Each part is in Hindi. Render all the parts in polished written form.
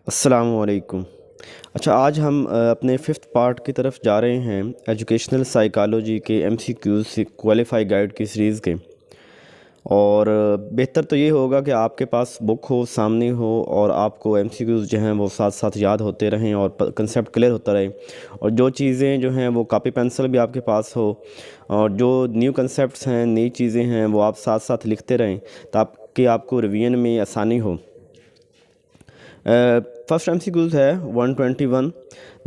अस्सलामुअलैकुम। अच्छा, आज हम अपने फिफ्थ पार्ट की तरफ जा रहे हैं एजुकेशनल साइकोलॉजी के एमसीक्यूज़ से क्वालिफाई गाइड की सीरीज़ के। और बेहतर तो ये होगा कि आपके पास बुक हो, सामने हो, और आपको एमसीक्यूज़ जो हैं वो साथ साथ याद होते रहें और कंसेप्ट क्लियर होता रहे। और जो चीज़ें जो हैं वो कॉपी पेंसिल भी आपके पास हो, और जो न्यू कंसेप्ट्स हैं, नई चीज़ें हैं, वो आप साथ साथ लिखते रहें ताकि आपको रिवीजन में आसानी हो। फर्स्ट एमसीक्यूज है 121।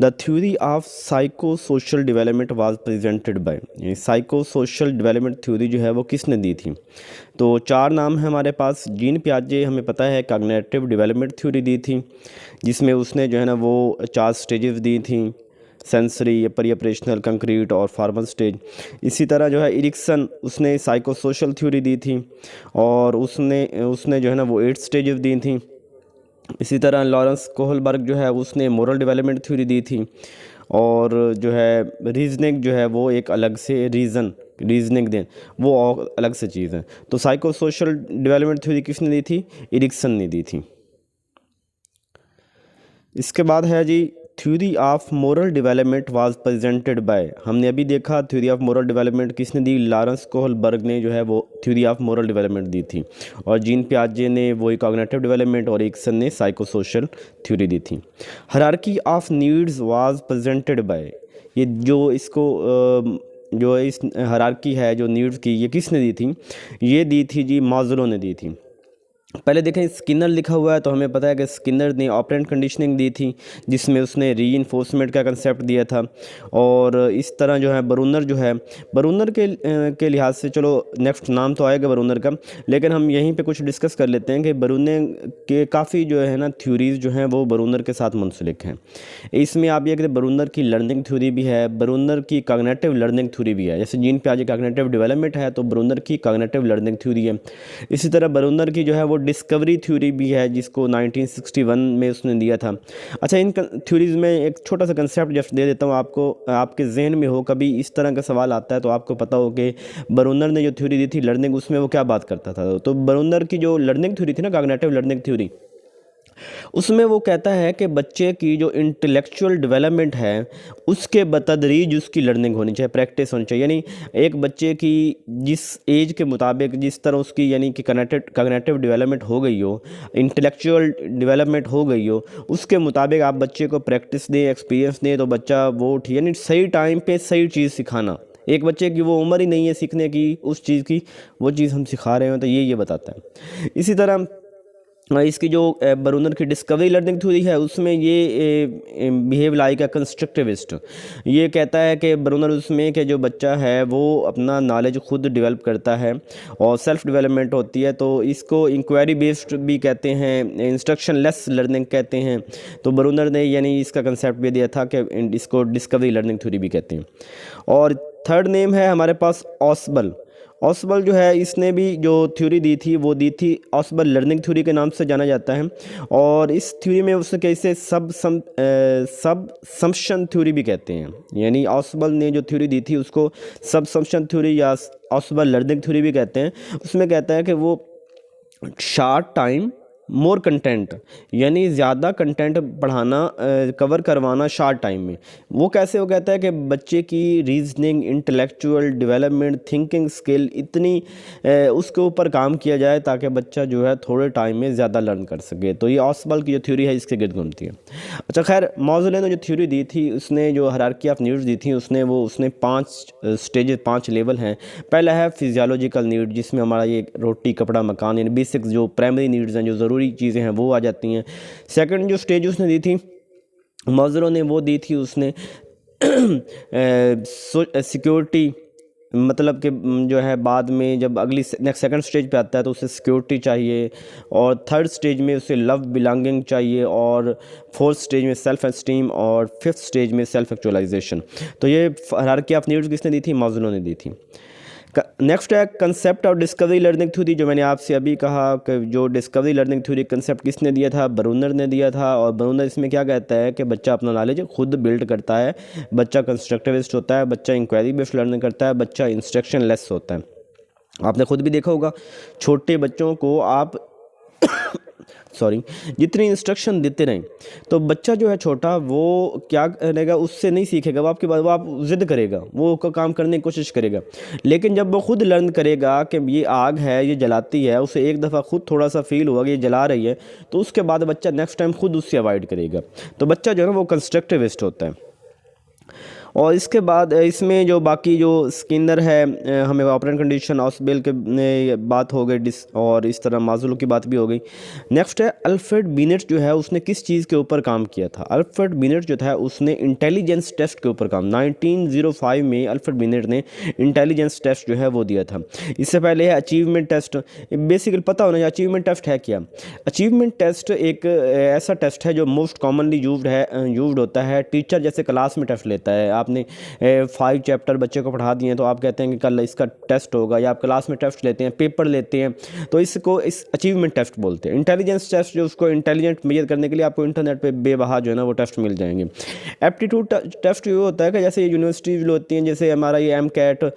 The theory of psycho social development was presented bye. Psycho social development theory जो है वो किसने दी थी? तो चार नाम है हमारे पास। जीन पियाजे हमें पता है कॉग्निटिव डेवलपमेंट थ्योरी दी थी, जिसमें उसने जो है ना वो चार स्टेजेस दी थी, सेंसरी, प्री ऑपरेशनल, कंक्रीट और फॉर्मल स्टेज। इसी तरह जो है इरिक्सन, उसने साइको सोशल थ्योरी दी थी और उसने उसने जो है ना वो 8 स्टेजेस दी थी। इसी तरह लॉरेंस कोहलबर्ग जो है उसने मोरल डेवलपमेंट थ्योरी दी थी। और जो है रीजनिंग जो है वो एक अलग से रीजनिंग दें, वो और अलग से चीज़ है। तो साइको सोशल डेवलपमेंट थ्योरी किसने दी थी? इरिक्सन ने दी थी। इसके बाद है जी theory of moral development was presented by. हमने अभी देखा थ्योरी ऑफ मोरल डेवलपमेंट किसने दी? लॉरेंस कोहलबर्ग ने जो है वो थ्योरी ऑफ मोरल डेवलपमेंट दी थी। और जीन पियाजे ने वही कॉग्निटिव डेवलपमेंट और इरिक्सन ने साइको सोशल थ्योरी दी थी। Hierarchy of needs was presented bye. ये जो इस हायरार्की है जो नीड्स की, ये किसने दी थी? ये दी थी जी मास्लो ने दी थी। पहले देखें स्किनर लिखा हुआ है तो हमें पता है कि स्किनर ने ऑपरेंट कंडीशनिंग दी थी, जिसमें उसने रीइंफोर्समेंट का कंसेप्ट दिया था। और इस तरह जो है बरूनर जो है, बरूनर के लिहाज से, चलो नेक्स्ट नाम तो आएगा बरूनर का, लेकिन हम यहीं पे कुछ डिस्कस कर लेते हैं कि बरूनर के काफ़ी जो है ना थ्योरीज़ जो हैं वो बरूनर के साथ मुंसलिक हैं। इसमें आप ये कहते बरूनर की लर्निंग थ्योरी भी है, बरूनर की कॉग्निटिव लर्निंग थ्योरी भी है। जैसे जीन पियाजे कॉग्निटिव डेवलपमेंट है तो बरूनर की कॉग्निटिव लर्निंग थ्योरी है। इसी तरह बरूनर की जो है वो डिस्कवरी थ्योरी भी है, जिसको 1961 में उसने दिया था। अच्छा, इन थ्योरीज़ में एक छोटा सा कंसेप्ट जस्ट दे देता हूँ आपको, आपके जहन में हो, कभी इस तरह का सवाल आता है तो आपको पता हो कि बरूनर ने जो थ्योरी दी थी लर्निंग, उसमें वो क्या बात करता था। तो बरूनर की जो लर्निंग थ्योरी थी ना, कॉग्निटिव लर्निंग थ्योरी, उसमें वो कहता है कि बच्चे की जो इंटेलेक्चुअल डेवलपमेंट है उसके बतदरीज उसकी लर्निंग होनी चाहिए, प्रैक्टिस होनी चाहिए। यानी एक बच्चे की जिस एज के मुताबिक जिस तरह उसकी यानी कि कॉग्निटिव डेवलपमेंट हो गई हो, इंटेलेक्चुअल डेवलपमेंट हो गई हो, उसके मुताबिक आप बच्चे को प्रैक्टिस दें, एक्सपीरियंस दें, तो बच्चा वो यानी सही टाइम पे सही चीज़ सिखाना। एक बच्चे की वो उम्र ही नहीं है सीखने की उस चीज़ की, वो चीज़ हम सिखा रहे हैं, तो ये बताता है। इसी तरह इसकी जो बरूनर की डिस्कवरी लर्निंग थ्योरी है उसमें ये बिहेव लाइक अ कंस्ट्रक्टिविस्ट। ये कहता है कि बरूनर उसमें कि जो बच्चा है वो अपना नॉलेज खुद डेवलप करता है और सेल्फ डेवलपमेंट होती है, तो इसको इंक्वायरी बेस्ड भी कहते हैं, इंस्ट्रक्शन लेस लर्निंग कहते हैं। तो बरूनर ने यानी इसका कंसेप्ट भी दिया था कि इसको डिस्कवरी लर्निंग थ्योरी भी कहते हैं। और थर्ड नेम है हमारे पास ऑसबल। ऑसबल जो है इसने भी जो थ्योरी दी थी वो दी थी ऑसबल लर्निंग थ्योरी के नाम से जाना जाता है। और इस थ्योरी में उसने कैसे सब सम्शन थ्योरी भी कहते हैं। यानी ऑसबल ने जो थ्योरी दी थी उसको सब सम्शन थ्योरी या ऑसबल लर्निंग थ्योरी भी कहते हैं। उसमें कहता है कि वो शार्ट टाइम मोर कंटेंट, यानी ज़्यादा कंटेंट पढ़ाना, कवर करवाना शॉर्ट टाइम में। वो कैसे? वो कहता है कि बच्चे की reasoning, intellectual development, thinking skill इतनी उसके ऊपर काम किया जाए ताकि बच्चा जो है थोड़े टाइम में ज़्यादा लर्न कर सके। तो ये ऑसबल की जो थ्योरी है इसके गिर्द घूमती है। अच्छा खैर, मॉज़लो ने जो थ्योरी दी थी, उसने जो हायरार्की ऑफ नीड्स दी थी, उसने 5 स्टेजेस, 5 लेवल हैं। पहला है फिजियोलॉजिकल नीड, जिसमें हमारा ये रोटी, कपड़ा, मकान, यानी बेसिक जो प्राइमरी नीड्स हैं, जो ज़रूरी चीज़ें हैं, वो आ जाती हैं। सेकंड जो स्टेज उसने दी थी मॉज़लो ने, वो दी थी उसने सिक्योरिटी, मतलब कि जो है बाद में जब अगली नेक्स्ट सेकंड स्टेज पे आता है तो उसे सिक्योरिटी चाहिए। और थर्ड स्टेज में उसे लव बिलोंगिंग चाहिए। और फोर्थ स्टेज में सेल्फ एस्टीम। और फिफ्थ स्टेज में सेल्फ एक्चुअलाइजेशन। तो ये हायरार्की ऑफ नीड्स किसने दी थी? मॉज़लो ने दी थी। नेक्स्ट है concept of discovery learning theory, जो मैंने आपसे अभी कहा कि जो डिस्कवरी लर्निंग थ्योरी कंसेप्ट किसने दिया था? बरूनर ने दिया था। और बरूनर इसमें क्या कहता है कि बच्चा अपना नॉलेज खुद बिल्ड करता है, बच्चा कंस्ट्रक्टिविस्ट होता है, बच्चा इंक्वायरी बेस्ड लर्निंग करता है, बच्चा इंस्ट्रक्शन लेस होता है। आपने खुद भी देखा होगा छोटे बच्चों को आप सॉरी, जितनी इंस्ट्रक्शन देते रहें तो बच्चा जो है छोटा वो क्या करेगा, उससे नहीं सीखेगा, वो आपके बाद वो आप ज़िद करेगा, वो काम करने की कोशिश करेगा। लेकिन जब वो खुद लर्न करेगा कि ये आग है, ये जलाती है, उसे एक दफ़ा खुद थोड़ा सा फील हुआ कि ये जला रही है, तो उसके बाद बच्चा नेक्स्ट टाइम खुद उससे अवॉइड करेगा। तो बच्चा जो है वो कंस्ट्रक्टिविस्ट होता है। और इसके बाद इसमें जो बाकी जो स्किनर है, हमें ऑपरेंट कंडीशन ऑसबेल के बात हो गई डिस, और इस तरह माजुलो की बात भी हो गई। नेक्स्ट है अल्फ्रेड बिनेट, जो है उसने किस चीज़ के ऊपर काम किया था। अल्फ्रेड बिनेट जो था उसने इंटेलिजेंस टेस्ट के ऊपर काम, 1905 में अल्फ्रेड बिनेट ने इंटेलिजेंस टेस्ट जो है वो दिया था। इससे पहले है अचीवमेंट टेस्ट। बेसिकली पता होना चाहिए अचीवमेंट टेस्ट है क्या। अचीवमेंट टेस्ट एक ऐसा टेस्ट है जो मोस्ट कॉमनली यूज्ड होता है। टीचर जैसे क्लास में टेस्ट लेता है, आपने 5 चैप्टर बच्चे को पढ़ा दिए, तो आप कहते हैं कि कल इसका टेस्ट होगा, या आप क्लास में टेस्ट लेते हैं, पेपर लेते हैं, तो इसको इस अचीवमेंट टेस्ट बोलते हैं। इंटेलिजेंस टेस्ट जो उसको इंटेलिजेंट मेजर करने के लिए आपको इंटरनेट पे बेबहा जो है ना वो टेस्ट मिल जाएंगे। एप्टीट्यूड टेस्ट ये होता है कि जैसे यूनिवर्सिटीज होती हैं, जैसे हमारा ये एमकैट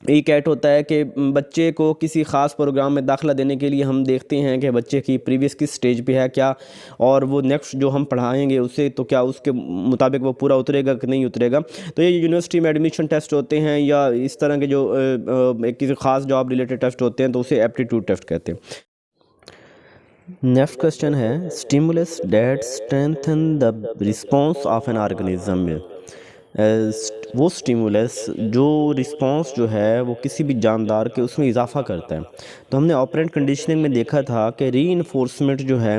ई-कैट होता है कि बच्चे को किसी ख़ास प्रोग्राम में दाखिला देने के लिए हम देखते हैं कि बच्चे की प्रीवियस किस स्टेज पे है क्या, और वो नेक्स्ट जो हम पढ़ाएंगे उसे तो क्या उसके मुताबिक वो पूरा उतरेगा कि नहीं उतरेगा। तो ये यूनिवर्सिटी में एडमिशन टेस्ट होते हैं, या इस तरह के जो किसी ख़ास जॉब रिलेटेड टेस्ट होते हैं, तो उसे एप्टीट्यूड टेस्ट कहते हैं। नेक्स्ट क्वेश्चन है stimulus that strengthen the response of an organism में। वो स्टिमुलस जो रिस्पॉन्स जो है वो किसी भी जानदार के उसमें इजाफा करता है। तो हमने ऑपरेंट कंडीशनिंग में देखा था कि रीइंफोर्समेंट जो है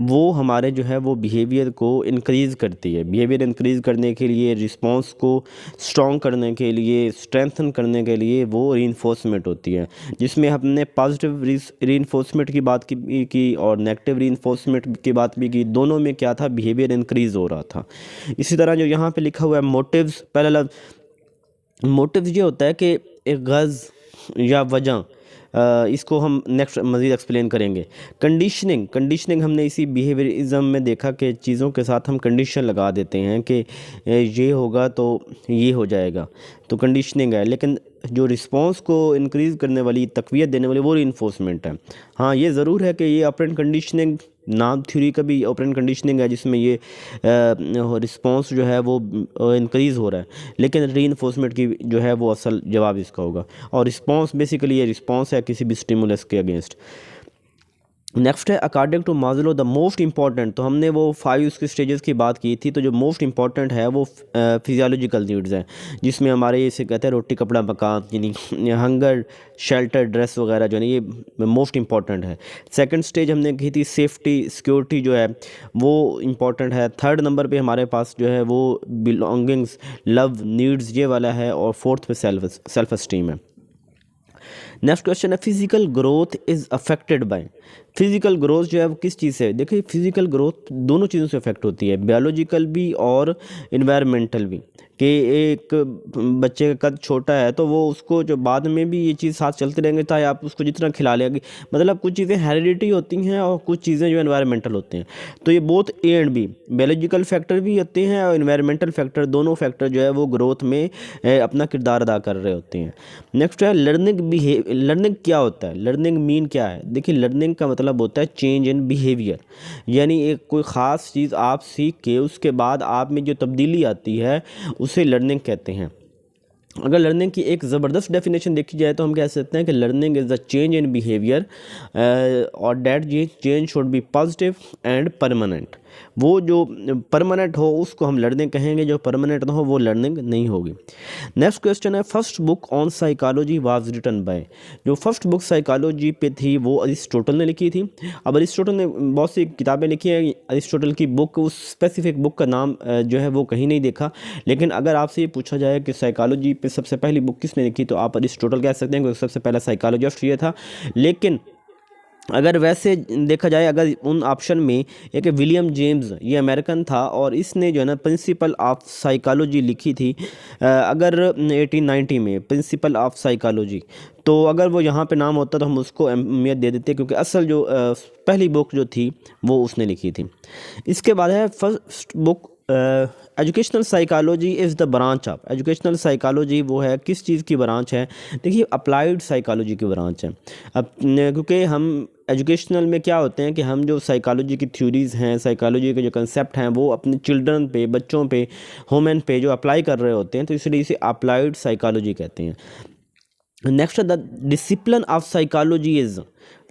वो हमारे जो है वो बिहेवियर को इंक्रीज़ करती है। बिहेवियर इंक्रीज़ करने के लिए, रिस्पॉन्स को स्ट्रॉन्ग करने के लिए, स्ट्रेंथन करने के लिए वो रीइंफोर्समेंट होती है, जिसमें हमने पॉजिटिव रीइंफोर्समेंट की बात की और नेगेटिव रीइंफोर्समेंट की बात भी की। दोनों में क्या था, बिहेवियर इंक्रीज़ हो रहा था। इसी तरह जो यहाँ पे लिखा हुआ है मोटिव्स, पहला मोटिव्स ये होता है कि एक गज़ या वजह, इसको हम नेक्स्ट मज़ीद एक्सप्लेन करेंगे। कंडीशनिंग हमने इसी बिहेवियरिज्म में देखा कि चीज़ों के साथ हम कंडीशन लगा देते हैं कि ये होगा तो ये हो जाएगा, तो कंडीशनिंग है। लेकिन जो रिस्पॉन्स को इंक्रीज़ करने वाली, तक़वियत देने वाली, वो रीइंफोर्समेंट है। हाँ, ये ज़रूर है कि ये ऑपरेंट कंडीशनिंग नाम थ्योरी का भी ऑपरेंट कंडीशनिंग है, जिसमें ये रिस्पॉन्स जो है वो इंक्रीज़ हो रहा है, लेकिन रीइंफोर्समेंट की जो है वो असल जवाब इसका होगा। और रिस्पॉन्स बेसिकली ये रिस्पॉन्स है किसी भी स्टिमुलस के अगेंस्ट। नेक्स्ट है according to Maslow the most important. तो हमने वो 5 उसके स्टेजेस की बात की थी, तो जो मोस्ट इंपॉर्टेंट है वो फिजियोलॉजिकल नीड्स हैं, जिसमें हमारे इसे कहते हैं रोटी कपड़ा मकान, यानी हंगर शेल्टर ड्रेस वगैरह जो है ये मोस्ट इंपॉर्टेंट है। सेकंड स्टेज हमने की थी सेफ्टी सिक्योरिटी जो है वो इंपॉर्टेंट है। थर्ड नंबर पे हमारे पास जो है वो बिलोंगिंग्स, लव, नीड्स ये वाला है, और फोर्थ पे सेल्फ एस्टीम है। नेक्स्ट क्वेश्चन है physical growth is affected by. Physical growth जो है वो किस चीज़ से, देखिए फिजिकल ग्रोथ दोनों चीज़ों से अफेक्ट होती है, बायोलॉजिकल भी और इन्वायरमेंटल भी। कि एक बच्चे का कद छोटा है तो वो उसको जो बाद में भी ये चीज़ साथ चलते रहेंगे, चाहे आप उसको जितना खिला लेंगे। मतलब कुछ चीज़ें हेरिडिटी होती हैं और कुछ चीज़ें जो एनवायरमेंटल होते हैं। तो ये both A and B, biological factor भी होते हैं और इन्वायरमेंटल फैक्टर, दोनों फैक्टर जो है वो ग्रोथ में अपना किरदार अदा कर रहे होते हैं। नेक्स्ट है लर्निंग क्या होता है, लर्निंग मीन क्या है। देखिए लर्निंग का मतलब होता है चेंज इन बिहेवियर, यानी एक कोई ख़ास चीज़ आप सीख के उसके बाद आप में जो तब्दीली आती है उसे लर्निंग कहते हैं। अगर लर्निंग की एक ज़बरदस्त डेफिनेशन देखी जाए तो हम कह सकते हैं कि learning is the change in behaviour और that change should be positive and permanent. वो जो परमानेंट हो उसको हम लर्निंग कहेंगे, जो परमानेंट ना हो वो लर्निंग नहीं होगी। नेक्स्ट क्वेश्चन है first book on psychology was written by. जो फर्स्ट बुक साइकोलॉजी पे थी वो अरिस्टोटल ने लिखी थी। अब अरिस्टोटल ने बहुत सी किताबें लिखी हैं, अरिस्टोटल की बुक, उस स्पेसिफिक बुक का नाम जो है वो कहीं नहीं देखा। लेकिन अगर आपसे ये पूछा जाए कि साइकोलॉजी पे सबसे पहली बुक किसने लिखी तो आप अरिस्टोटल कह सकते हैं, क्योंकि सबसे पहला साइकोलॉजिस्ट ये था। लेकिन अगर वैसे देखा जाए, अगर उन ऑप्शन में एक विलियम जेम्स, ये अमेरिकन था और इसने जो है ना प्रिंसिपल ऑफ साइकोलॉजी लिखी थी अगर 1890 में, प्रिंसिपल ऑफ साइकोलॉजी। तो अगर वो यहाँ पे नाम होता तो हम उसको अहमियत दे देते, क्योंकि असल जो पहली बुक जो थी वो उसने लिखी थी। इसके बाद है first book educational psychology is the branch of, educational psychology वो है किस चीज़ की ब्रांच है? देखिए अप्लाइड साइकोलॉजी की ब्रांच है। अब क्योंकि हम एजुकेशनल में क्या होते हैं कि हम जो साइकोलॉजी की थ्योरीज़ हैं, साइकोलॉजी के जो कंसेप्ट हैं, वो अपने चिल्ड्रन पे, बच्चों पे, ह्यूमन पे जो अप्लाई कर रहे होते हैं, तो इसलिए इसे अप्लाइड साइकोलॉजी कहते हैं। Next the discipline of psychology is,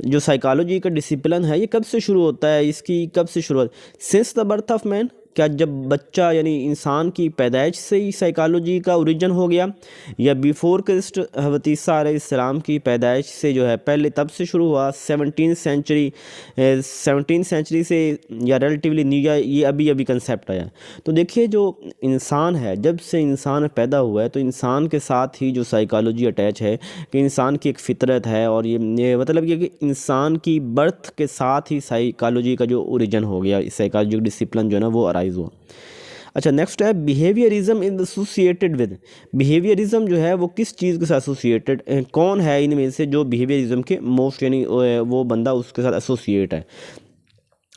जो साइकोलॉजी का डिसिप्लिन है ये कब से शुरू होता है, इसकी कब से शुरुआत? Since the birth of man, क्या जब बच्चा यानी इंसान की पैदाइश से ही साइकोलॉजी का ओरिजिन हो गया, या बिफोर क्रिस्ट हज़रत ईसा अलैहिस्सलाम की पैदाइश से जो है पहले तब से शुरू हुआ? 17वीं सेंचुरी से, या रिलेटिवली न्यू, या ये अभी अभी कंसेप्ट आया? तो देखिए जो इंसान है, जब से इंसान पैदा हुआ है तो इंसान के साथ ही जो साइकोलॉजी अटैच है, कि इंसान की एक फितरत है, और ये मतलब ये कि इंसान की बर्थ के साथ ही साइकोलॉजी का जो ओरिजिन हो गया, साइकोलॉजिकल डिसिप्लिन जो है ना वो अराइज हुआ। अच्छा नेक्स्ट है behaviourism is associated with, behaviourism जो है वो किस चीज़ के साथ एसोसिएटेड, कौन है इनमें से जो बिहेवियरिज्म के मोस्ट यानी वो बंदा उसके साथ एसोसिएट है?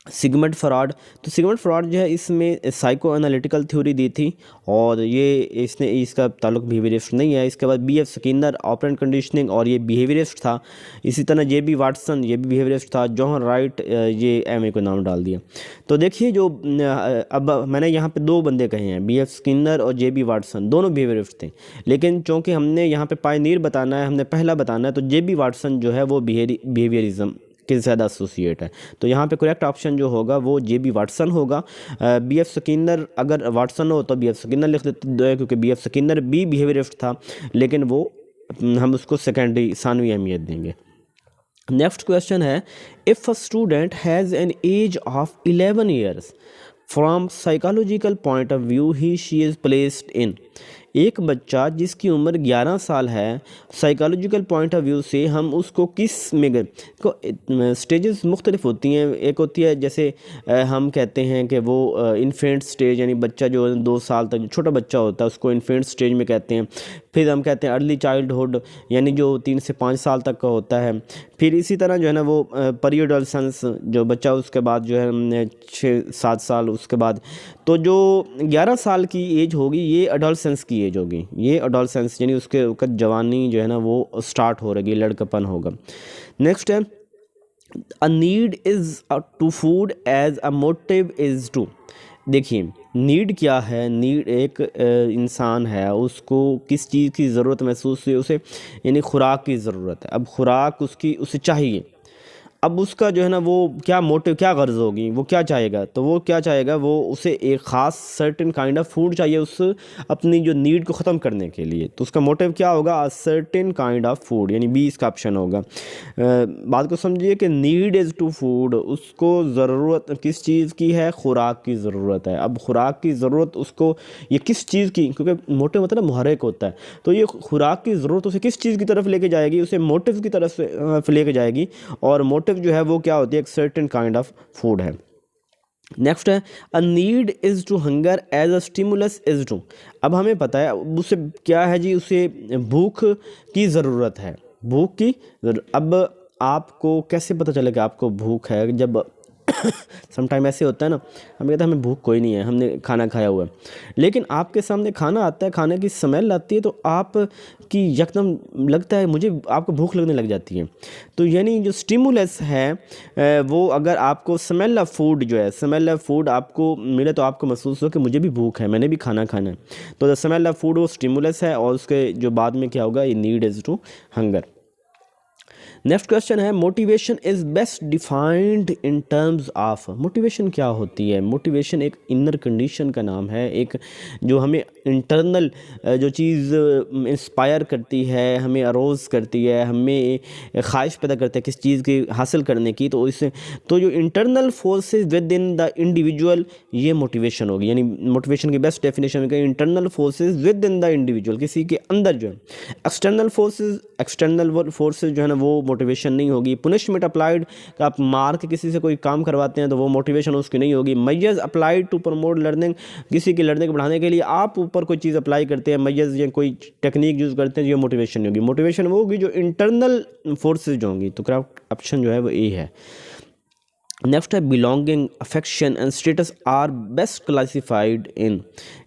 Sigmund fraud. तो सिगमंड फ्रॉड जो है इसमें साइको एनालिटिकल थ्योरी दी थी, और ये इसने इसका ताल्लुक बिहेवियरिस्ट नहीं है। इसके बाद B.F. स्किनर ऑपरेंट कंडीशनिंग, और ये बिहेवियरिस्ट था। इसी तरह J.B. वाटसन, ये भी बिहेवियरिस्ट था। जॉन राइट, ये M.A. को नाम डाल दिया। तो देखिए जो अब मैंने यहाँ पे दो बंदे कहे हैं, B.F. स्किनर और J.B. वाटसन, दोनों बिहेवियरिस्ट थे, लेकिन चूँकि हमने यहाँ पे पायनियर बताना है, हमने पहला बताना है, तो J.B. वाटसन जो है वो बिहेवियरिज्म के ज़्यादा एसोसिएट है। तो यहाँ पे करेक्ट ऑप्शन जो होगा वो J.B. वाटसन होगा। B.F. स्किनर, अगर वाटसन हो तो B.F. स्किनर लिख देते, क्योंकि B.F. स्किनर भी बिहेवियरिस्ट था, लेकिन वो हम उसको सेकेंडरी सानवी अहमियत देंगे। नेक्स्ट क्वेश्चन है, if a student has an age of 11 years from psychological point of view he she is placed in, एक बच्चा जिसकी उम्र 11 साल है, साइकोलॉजिकल पॉइंट ऑफ व्यू से हम उसको किस में को स्टेजेस मुख्तलिफ होती हैं। एक होती है जैसे हम कहते हैं कि वो इन्फेंट स्टेज, यानी बच्चा जो 2 साल तक छोटा बच्चा होता है उसको इन्फेंट स्टेज में कहते हैं। फिर हम कहते हैं अर्ली चाइल्डहुड, यानी जो 3 से 5 साल तक का होता है। फिर इसी तरह जो है ना वो पीरियडोलेसेंस, जो बच्चा उसके बाद जो है 6-7 साल उसके बाद, तो जो 11 साल की एज होगी ये एडोलेसेंस की एज होगी। ये एडोलेसेंस यानी उसके वक्त जवानी जो है ना वो स्टार्ट हो रही, लड़कपन होगा। नेक्स्ट है a need is to food as a motive is to, देखिए नीड क्या है? नीड एक इंसान है, उसको किस चीज़ की ज़रूरत महसूस हुई, उसे यानी खुराक की ज़रूरत है। अब खुराक उसकी उसे चाहिए, अब उसका जो है ना वो क्या मोटिव, क्या गर्ज होगी, वो क्या चाहेगा? तो वो क्या चाहेगा, वो उसे एक ख़ास सर्टेन काइंड ऑफ फूड चाहिए उस अपनी जो नीड को ख़त्म करने के लिए। तो उसका मोटिव क्या होगा? A certain kind of food, यानी बी इसका ऑप्शन होगा। बात को समझिए कि नीड इज़ टू फूड, उसको ज़रूरत किस चीज़ की है? खुराक की ज़रूरत है। अब खुराक की ज़रूरत उसको, ये किस चीज़ की, क्योंकि मोटिव मतलब मुहर्रिक होता है, तो ये खुराक की ज़रूरत उसे किस चीज़ की तरफ लेके जाएगी? उसे मोटिव की तरफ से लेके जाएगी, और मोटिव जो है वो क्या होती है? एक सर्टेन काइंड ऑफ फूड है। नेक्स्ट है a need is to hunger as a stimulus is to, अब हमें पता है उसे क्या है जी, उसे भूख की ज़रूरत है, भूख की अब आपको कैसे पता चलेगा आपको भूख है? जब समटाइम ऐसे होता है ना, हम कहते हैं हमें भूख कोई नहीं है, हमने खाना खाया हुआ है, लेकिन आपके सामने खाना आता है, खाने की स्मेल आती है, तो आप कि यकदम लगता है मुझे, आपको भूख लगने लग जाती है। तो यानी जो स्टिमुलस है वो अगर आपको स्मेल ऑफ फूड जो है, स्मेल ऑफ फूड आपको मिले तो आपको महसूस हो कि मुझे भी भूख है, मैंने भी खाना खाना है। तो द स्मेल ऑफ फूड वो स्टिमुलस है, और उसके जो बाद में क्या होगा, ये need is to hunger. Next question है motivation is best defined in terms of, motivation क्या होती है? मोटिवेशन एक इनर कंडीशन का नाम है, एक जो हमें इंटरनल जो चीज़ इंस्पायर करती है, हमें अरोज़ करती है, हमें ख्वाहिश पैदा करती है किस चीज़ की हासिल करने की। तो इससे तो जो internal forces with in the individual, ये मोटिवेशन होगी। यानी मोटिवेशन की बेस्ट डेफिनेशन है internal forces with in the individual, किसी के अंदर जो है। एक्सटर्नल फोर्सेस जो है ना वो मोटिवेशन नहीं होगी। पुनिशमेंट अप्लाइड का आप मार के किसी से कोई काम करवाते हैं तो वो मोटिवेशन उसकी नहीं होगी। Measures applied to promote learning, किसी की लर्निंग बढ़ाने के लिए आप ऊपर कोई चीज़ अप्लाई करते हैं, मेजर्स या कोई टेक्निक यूज़ करते हैं, ये मोटिवेशन नहीं होगी। मोटिवेशन वो होगी जो इंटरनल फोर्सेज जो होंगी। तो करेक्ट ऑप्शन जो है वो ए है। नेक्स्ट है belonging, affection and status are best classified in,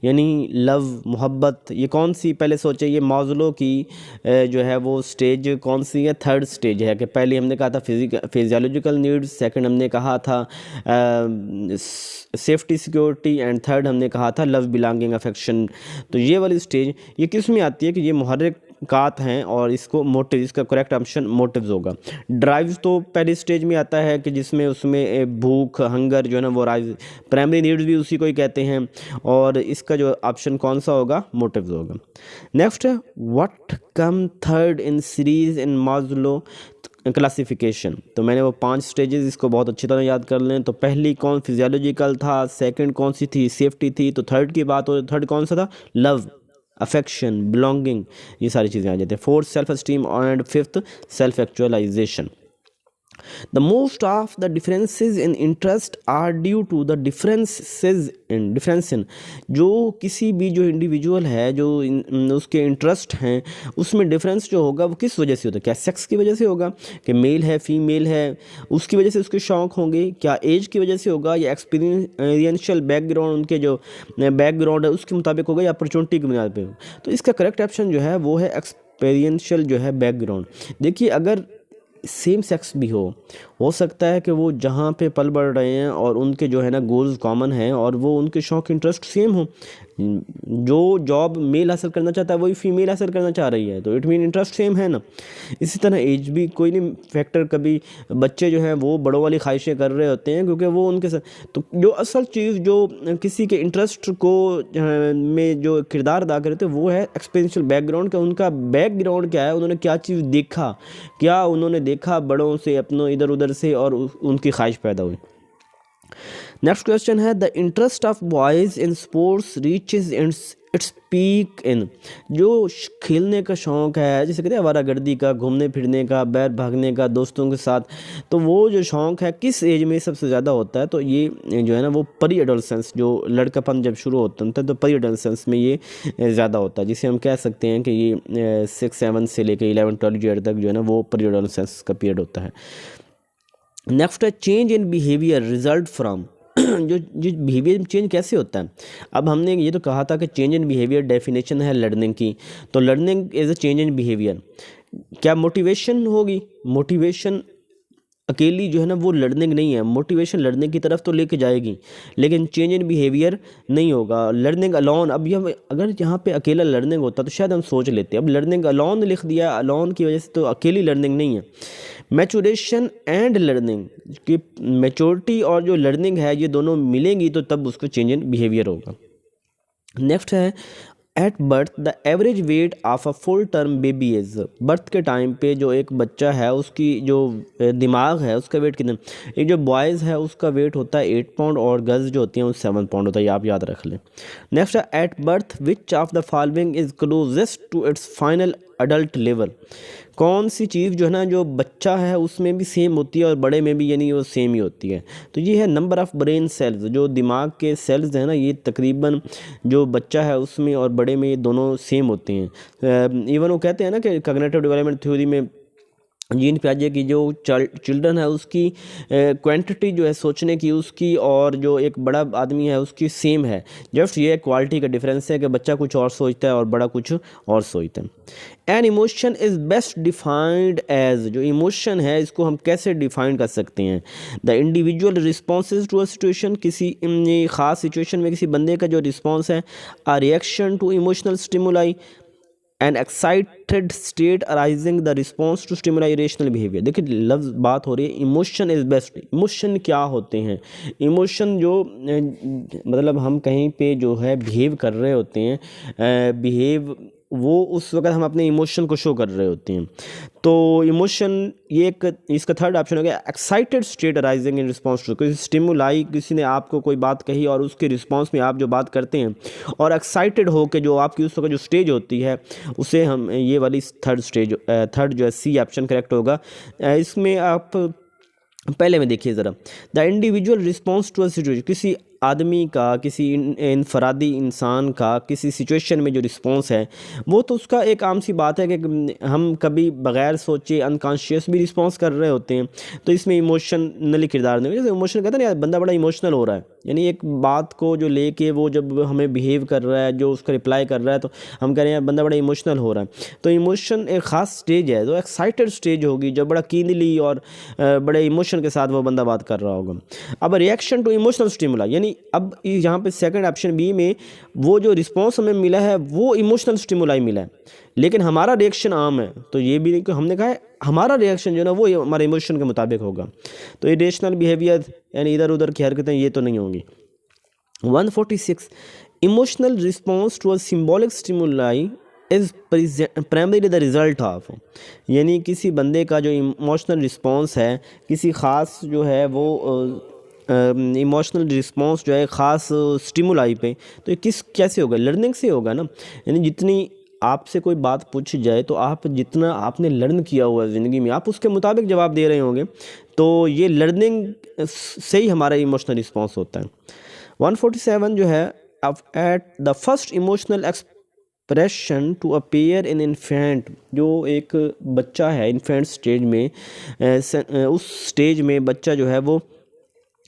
यानी लव, मोहब्बत, ये कौन सी, पहले सोचे ये मास्लो की जो है वो स्टेज कौन सी है, थर्ड स्टेज है। कि पहले हमने कहा था फिजियोलॉजिकल नीड्स, सेकंड हमने कहा था सेफ्टी सिक्योरिटी, एंड थर्ड हमने कहा था लव, बिलोंगिंग, अफेक्शन। तो ये वाली स्टेज ये किस में आती है कि ये मुहर्रिकात हैं और इसको मोटिव, इसका करेक्ट ऑप्शन मोटिव्स होगा। ड्राइव्स तो पहली स्टेज में आता है कि जिसमें उसमें भूख, हंगर जो है ना वो राइज, प्राइमरी नीड्स भी उसी को ही कहते हैं, और इसका जो ऑप्शन कौन सा होगा, मोटिव्स होगा। नेक्स्ट है what come third in series in Maslow classification. तो मैंने वो 5 स्टेजेस, इसको बहुत अच्छी तरह याद कर लें। तो पहली कौन, फिजियोलॉजिकल था, सेकंड कौन सी थी, सेफ्टी थी, तो थर्ड की बात हो, थर्ड कौन सा था, लव, अफेक्शन, बिलोंगिंग, ये सारी चीज़ें आ जाती हैं। Fourth self esteem and fifth self actualization. The most of the differences in interest are due to the difference in जो किसी भी जो इंडिविजुअल है जो उसके इंटरेस्ट हैं उसमें डिफरेंस जो होगा वो किस वजह से होता है, क्या सेक्स की वजह से होगा कि मेल है फीमेल है उसकी वजह से उसके शौक होंगे, क्या एज की वजह से होगा, या एक्सपीरियंशियल बैकग्राउंड, उनके जो बैकग्राउंड है उसके मुताबिक होगा, या अपॉर्चुनिटी की बुनियाद पर। तो इसका करेक्ट ऑप्शन जो है वो है एक्सपीरियंशियल जो है बैकग्राउंड। देखिए अगर सेम सेक्स भी हो सकता है कि वो जहाँ पे पल बढ़ रहे हैं और उनके जो है ना गोल्स कॉमन हैं और वो उनके शौक इंटरेस्ट सेम हो। जो जॉब मेल हासिल करना चाहता है वही फीमेल हासिल करना चाह रही है, तो इट मीन इंटरेस्ट सेम है ना। इसी तरह एज भी कोई नहीं फैक्टर, कभी बच्चे जो हैं वो बड़ों वाली ख्वाहिशें कर रहे होते हैं क्योंकि वो उनके साथ। तो जो असल चीज़ जो किसी के इंटरेस्ट को में जो किरदार अदा करते हैं वो है एक्सपीरियंशियल बैकग्राउंड, का उनका बैकग्राउंड क्या है, उन्होंने क्या चीज़ देखा, क्या उन्होंने देखा बड़ों से, अपनों इधर उधर से, और उनकी ख्वाहिश पैदा हुई। नेक्स्ट क्वेश्चन है the interest of boys in sports reaches its peak in, जो खेलने का शौक़ है, जैसे कहते हैं आवारागर्दी का, घूमने फिरने का, बैर भागने का दोस्तों के साथ, तो वो जो शौक़ है किस एज में सबसे ज़्यादा होता है, तो ये जो है ना वो परी एडोलसेंस, जो लड़कापन जब शुरू होता है तो परी एडोलसेंस में ये ज़्यादा होता है, जिसे हम कह सकते हैं कि ये 6-7 से लेकर 11-12 ईयर तक जो है ना वो परी एडोलसेंस का पीरियड होता है। नेक्स्ट है change in behaviour result from, जो बिहेवियर चेंज कैसे होता है। अब हमने ये तो कहा था कि चेंज इन बिहेवियर डेफिनेशन है लर्निंग की, तो learning is a change in behaviour. क्या मोटिवेशन होगी, मोटिवेशन अकेली जो है ना वो लर्निंग नहीं है, मोटिवेशन लर्निंग की तरफ तो लेके जाएगी लेकिन चेंज इन बिहेवियर नहीं होगा। लर्निंग अलोन, अब ये अगर यहाँ पे अकेला लर्निंग होता तो शायद हम सोच लेते, अब लर्निंग अलोन लिख दिया, अलोन की वजह से तो अकेली लर्निंग नहीं है। मैचुरेशन एंड लर्निंग की मैच्योरिटी और जो लर्निंग है ये दोनों मिलेंगी तो तब उसको चेंज इन बिहेवियर होगा। नेक्स्ट है at birth the average weight of a full term baby is, birth के टाइम पे जो एक बच्चा है उसकी जो दिमाग है उसका वेट कितना, एक जो बॉयज़ है उसका वेट होता है 8 पाउंड और गर्ल्स जो होती हैं वो 7 पाउंड होता है, ये आप याद रख लें। नेक्स्ट है at birth which of the following is closest to its final adult level, कौन सी चीज़ जो है ना जो बच्चा है उसमें भी सेम होती है और बड़े में भी यानी वो सेम ही होती है, तो ये है नंबर ऑफ़ ब्रेन सेल्स, जो दिमाग के सेल्स हैं ना ये तकरीबन जो बच्चा है उसमें और बड़े में ये दोनों सेम होते हैं। इवन वो कहते हैं ना कि कॉग्निटिव डेवलपमेंट थ्योरी में जीन पियाजे की जो चिल्ड्रन है उसकी क्वांटिटी जो है सोचने की उसकी और जो एक बड़ा आदमी है उसकी सेम है, जस्ट ये क्वालिटी का डिफरेंस है कि बच्चा कुछ और सोचता है और बड़ा कुछ और सोचता है। An emotion is best defined as, जो इमोशन है इसको हम कैसे डिफाइन कर सकते हैं, the individual responses to a situation, किसी ख़ास सिचुएशन में किसी बंदे का जो रिस्पॉन्स है, a reaction to emotional stimuli, an excited state arising the response to stimuli rational behaviour. देखिए लफ्ज़ बात हो रही है इमोशन इज़ बेस्ट, इमोशन क्या होते हैं, इमोशन जो मतलब हम कहीं पे जो है बिहेव कर रहे होते हैं, बिहेव वो उस वक्त हम अपने इमोशन को शो कर रहे होते हैं। तो इमोशन ये एक इसका थर्ड ऑप्शन हो गया excited state arising in response to, किसी स्टिमुलाई, किसी ने आपको कोई बात कही और उसके रिस्पॉन्स में आप जो बात करते हैं और एक्साइटेड हो के जो आपकी उस वक्त जो स्टेज होती है उसे हम ये वाली थर्ड जो है सी ऑप्शन करेक्ट होगा। इसमें आप पहले में देखिए ज़रा, the individual response to a situation, किसी आदमी का, किसी इनफरादी इंसान का किसी सिचुएशन में जो रिस्पॉन्स है वो तो उसका एक आम सी बात है कि हम कभी बग़ैर सोचे अनकॉन्शियस भी रिस्पॉन्स कर रहे होते हैं। तो इसमें इमोशनली किरदार नहीं, जैसे इमोशन कहते हैं ना यार, बंदा बड़ा इमोशनल हो रहा है, यानी एक बात को जो लेके वो जब हमें बिहेव कर रहा है, जो उसका रिप्लाई कर रहा है, तो हम कह रहे हैं यार बंदा बड़ा इमोशनल हो रहा है। तो इमोशन एक ख़ास स्टेज है, तो एक्साइटेड स्टेज होगी जब बड़ा कीनली और बड़े इमोशन के साथ वो बंदा बात कर रहा होगा। अब रिएक्शन टू इमोशनल स्टिमुला, यानी अब यहाँ पे सेकंड ऑप्शन बी में वो जो रिस्पॉन्स हमें मिला है वो इमोशनल स्टिमुलाई मिला है, लेकिन हमारा रिएक्शन आम है। तो ये भी नहीं कि हमने कहा है हमारा रिएक्शन जो है ना वो हमारे इमोशन के मुताबिक होगा। तो इरेशनल बिहेवियर यानी इधर उधर की हरकतें ये तो नहीं होंगी। 146 emotional response to a symbolic stimuli is primary the result of, यानी किसी बंदे का जो इमोशनल रिस्पॉन्स है किसी ख़ास जो है वो इमोशनल रिस्पॉन्स जो है ख़ास स्टिमुलाई पे, तो ये कैसे होगा, लर्निंग से होगा ना। यानी जितनी आपसे कोई बात पूछी जाए तो आप जितना आपने लर्न किया हुआ है ज़िंदगी में आप उसके मुताबिक जवाब दे रहे होंगे, तो ये लर्निंग से ही हमारा इमोशनल रिस्पॉन्स होता है। 147 जो है at the first emotional expression to appear in infant, जो एक बच्चा है इन्फेंट स्टेज में, उस स्टेज में बच्चा जो है वो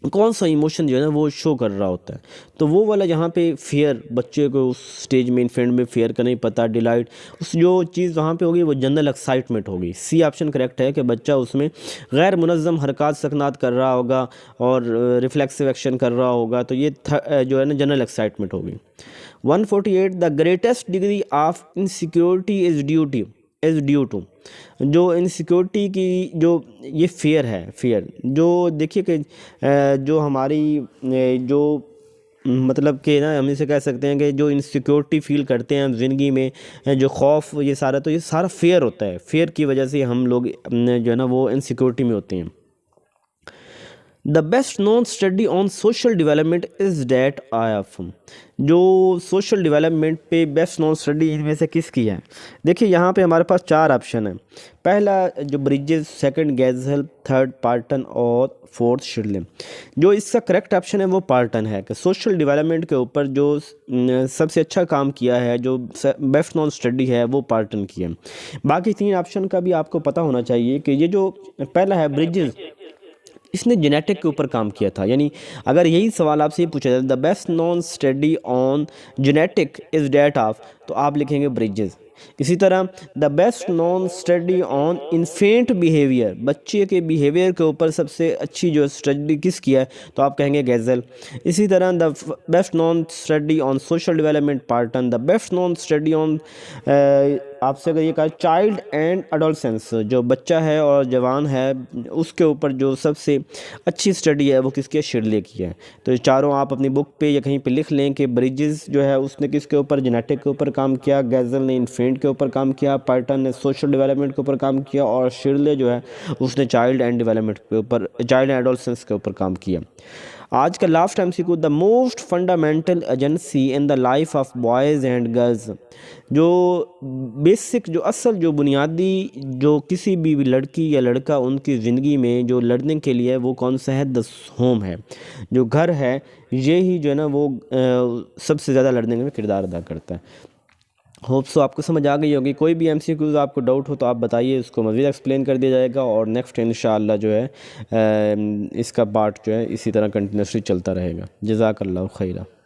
कौन सा इमोशन जो है ना वो शो कर रहा होता है। तो वो वाला यहाँ पे फियर, बच्चे को उस स्टेज में इन्फेंट में फियर का नहीं पता, डिलाइट, उस जो चीज़ वहाँ पे होगी वो जनरल एक्साइटमेंट होगी। सी ऑप्शन करेक्ट है कि बच्चा उसमें गैर मुनज़्ज़म हरकत सकनात कर रहा होगा और रिफ्लेक्सिव एक्शन कर रहा होगा, तो ये जो है ना जनरल एक्साइटमेंट होगी। 148 the greatest degree of insecurity is due to, जो इनसिक्योरिटी की जो ये फियर है, फियर जो देखिए कि जो हमारी जो मतलब कि ना हम इसे कह सकते हैं कि जो इनसिक्योरिटी फील करते हैं हम ज़िंदगी में, जो खौफ, ये सारा, तो ये सारा फियर होता है। फियर की वजह से हम लोग जो है ना वो इनसिक्योरिटी में होते हैं। The best known study on social development is that IF, जो सोशल डेवलपमेंट पे बेस्ट नोन स्टडी इनमें से किसकी है। देखिए यहाँ पे हमारे पास 4 ऑप्शन है। पहला जो ब्रिजेस, सेकंड गैज़ल, थर्ड पार्टन और फोर्थ शिडले। जो इसका करेक्ट ऑप्शन है वो पार्टन है कि सोशल डेवलपमेंट के ऊपर जो सबसे अच्छा काम किया है, जो बेस्ट नोन स्टडी है वो पार्टन की है। बाकी 3 ऑप्शन का भी आपको पता होना चाहिए कि ये जो पहला है ब्रिजेस, इसने जेनेटिक के ऊपर काम किया था। यानी अगर यही सवाल आपसे ये पूछा जाए the best known study on genetic is that of, तो आप लिखेंगे ब्रिजेस। इसी तरह the best known study on infant behaviour, बच्चे के बिहेवियर के ऊपर सबसे अच्छी जो स्टडी किस किया है, तो आप कहेंगे गैज़ल। इसी तरह the best known study on social development pattern, the best known study on आपसे अगर ये कहा चाइल्ड एंड एडोलसेंस, जो बच्चा है और जवान है उसके ऊपर जो सबसे अच्छी स्टडी है वो किसकी है, शिडले की है। तो ये चारों आप अपनी बुक पे या कहीं पे लिख लें कि ब्रिजेस जो है उसने किसके ऊपर, जेनेटिक के ऊपर काम किया, गैज़ल ने इन्फेंट के ऊपर काम किया, पार्टन ने सोशल डेवलपमेंट के ऊपर काम किया और शिडले जो है उसने चाइल्ड एंड डेवलपमेंट के ऊपर, चाइल्ड एंड एडोलसेंस के ऊपर काम किया। आज का last MCQ, the most fundamental agency in the life of boys and girls, जो बेसिक, जो असल, जो बुनियादी, जो किसी भी लड़की या लड़का उनकी ज़िंदगी में जो लर्निंग के लिए वो कौन सा है, द होम है, जो घर है, ये ही जो है ना वो सबसे ज़्यादा लर्निंग में किरदार अदा करता है। होप सो आपको समझ आ गई होगी। कोई भी MCQs आपको डाउट हो तो आप बताइए, उसको मज़ीद एक्सप्लेन कर दिया जाएगा और नेक्स्ट इंशाअल्लाह जो है इसका पार्ट जो है इसी तरह कंटिन्यूसली चलता रहेगा। जज़ाकल्लाहु खैरा।